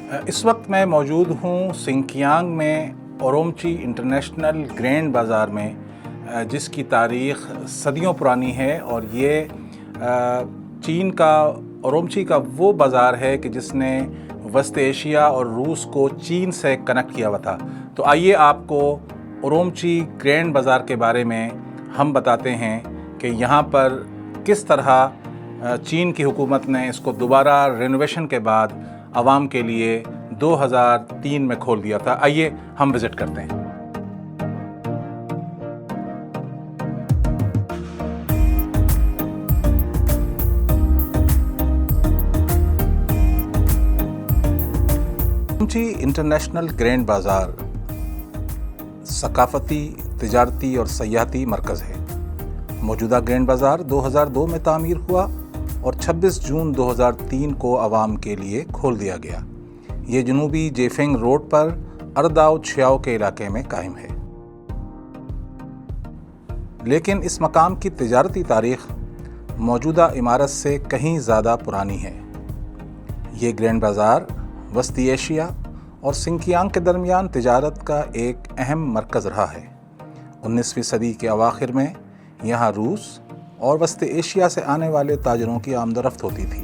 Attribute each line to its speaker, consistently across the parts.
Speaker 1: इस वक्त मैं मौजूद हूँ सिंकियांग में ओरोमची इंटरनेशनल ग्रैंड बाज़ार में, जिसकी तारीख़ सदियों पुरानी है और ये चीन का ओरोमची का वो बाज़ार है कि जिसने वस्त एशिया और रूस को चीन से कनेक्ट किया हुआ था। तो आइए आपको ओरोमची ग्रैंड बाज़ार के बारे में हम बताते हैं कि यहाँ पर किस तरह चीन की हुकूमत ने इसको दोबारा रेनोवेशन के बाद आवाम के लिए 2003 में खोल दिया था। आइए हम विज़िट करते हैं। ओरोमची इंटरनेशनल ग्रैंड बाज़ार सकाफ़ती, तिजारती और सयाहती मरकज़ है। मौजूदा ग्रैंड बाज़ार 2002 में तामीर हुआ और 26 जून 2003 को आवाम के लिए खोल दिया गया। ये जनूबी जेफेंग रोड पर अर्दाओ छियाओ के इलाके में कायम है। लेकिन इस मकाम की तिजारती तारीख़ मौजूदा इमारत से कहीं ज़्यादा पुरानी है। ये ग्रैंड बाज़ार वस्ती एशिया और सिंकियांग के दरमियान तिजारत का एक अहम मरकज़ रहा है। 19वीं सदी के अवाखिर में यहाँ रूस और वस्त एशिया से आने वाले ताजरों की आमदरफ्त होती थी।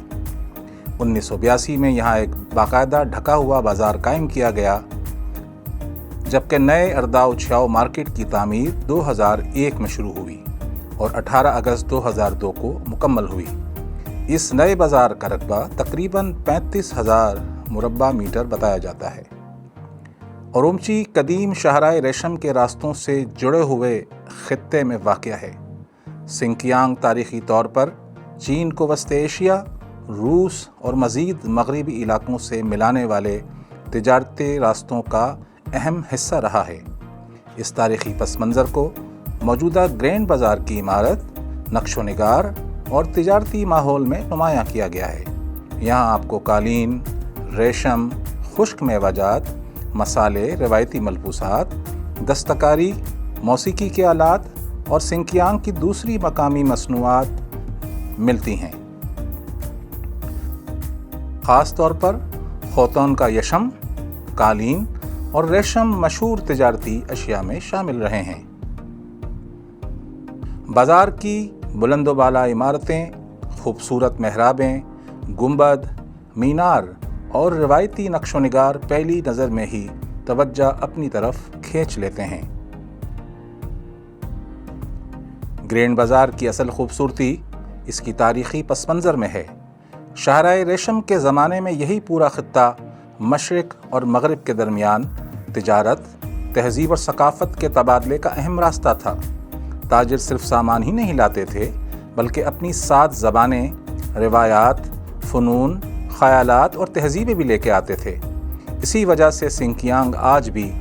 Speaker 1: 1982 में यहाँ एक बाकायदा ढका हुआ बाज़ार कायम किया गया, जबकि नए अर्दाओ छियाओ मार्केट की तामीर 2001 में शुरू हुई और 18 अगस्त 2002 को मुकम्मल हुई। इस नए बाज़ार का रकबा तकरीबन 35,000 मुरब्बा मीटर बताया जाता है। ओरोमची कदीम शाहराए रेशम के रास्तों से जुड़े हुए खित्ते में वाक़या है। सिंकियांग तारीख़ी तौर पर चीन को वस्त एशिया, रूस और मज़ीद मगरबी इलाकों से मिलाने वाले तिजारती रास्तों का अहम हिस्सा रहा है। इस तारीख़ी पस मंज़र को मौजूदा ग्रैंड बाज़ार की इमारत, नक्शो निगार और तिजारती माहौल में नुमायाँ किया गया है। यहाँ आपको कालीन, रेशम, खुश्क मेवाजात, मसाले, रवायती मलबूसात, दस्तकारी, मौसीकी के आलात और सिंकियांग की दूसरी मकामी मसनूआत मिलती हैं। ख़ास तौर पर खोतन का यशम, कालीन और रेशम मशहूर तिजारती अशिया में शामिल रहे हैं। बाज़ार की बुलंदोबाला इमारतें, खूबसूरत मेहराबें, गुंबद, मीनार और रवायती नक्शो निगार पहली नज़र में ही तवज्जो अपनी तरफ खींच लेते हैं। ग्रैंड बाज़ार की असल खूबसूरती इसकी तारीख़ी पस मंज़र में है। शाहराए रेशम के ज़माने में यही पूरा खित्ता मशरिक़ और मगरिब के दरमियान तिजारत, तहज़ीब और सकाफ़त के तबादले का अहम रास्ता था। ताजिर सिर्फ सामान ही नहीं लाते थे, बल्कि अपनी 7 ज़बानें, रिवायात, फ़नून, ख़यालात और तहज़ीबें भी लेके आते थे। इसी वजह से सिंकियांग आज भी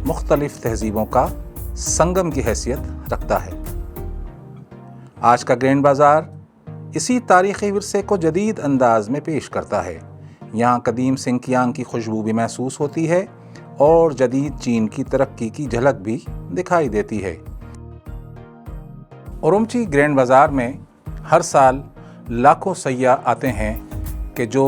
Speaker 1: मुख्तलिफ़ तहज़ीबों का संगम की हैसियत रखता है। आज का ग्रैंड बाज़ार इसी तारीख़ी विरसे को जदीद अंदाज में पेश करता है। यहाँ कदीम सिंकियांग की खुशबू भी महसूस होती है और जदीद चीन की तरक्की की झलक भी दिखाई देती है। ओरोमची ग्रैंड बाज़ार में हर साल लाखों सयाह आते हैं कि जो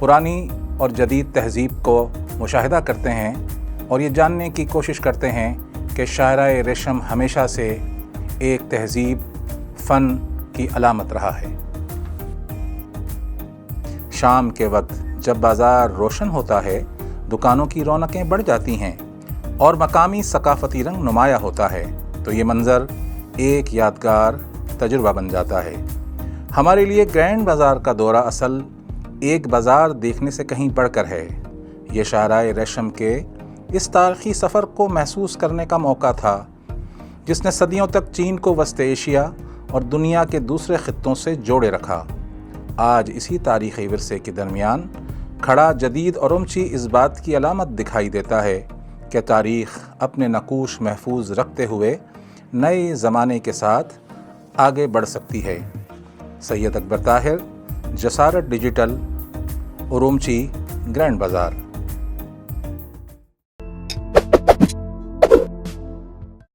Speaker 1: पुरानी और जदीद तहज़ीब को मुशाहिदा करते हैं और ये जानने की कोशिश करते हैं कि शाहराए रेशम हमेशा से एक तहज़ीब, फ़न की अलामत रहा है। शाम के वक्त जब बाज़ार रोशन होता है, दुकानों की रौनकें बढ़ जाती हैं और मकामी सकाफ़ती रंग नुमाया होता है, तो ये मंज़र एक यादगार तजुर्बा बन जाता है। हमारे लिए ग्रैंड बाज़ार का दौरा असल एक बाज़ार देखने से कहीं बढ़कर है। ये शाहराए रेशम के इस तारीख़ी सफ़र को महसूस करने का मौका था, जिसने सदियों तक चीन को वस्त एशिया और दुनिया के दूसरे खित्तों से जोड़े रखा। आज इसी तारीख़ी विरसे के दरमियान खड़ा जदीद ओरोमची इस बात की अलामत दिखाई देता है कि तारीख़ अपने नकूश महफूज रखते हुए नए ज़माने के साथ आगे बढ़ सकती है। सैयद अकबर ताहिर, जसारत डिजिटल, ओरोमची ग्रैंड बाज़ार।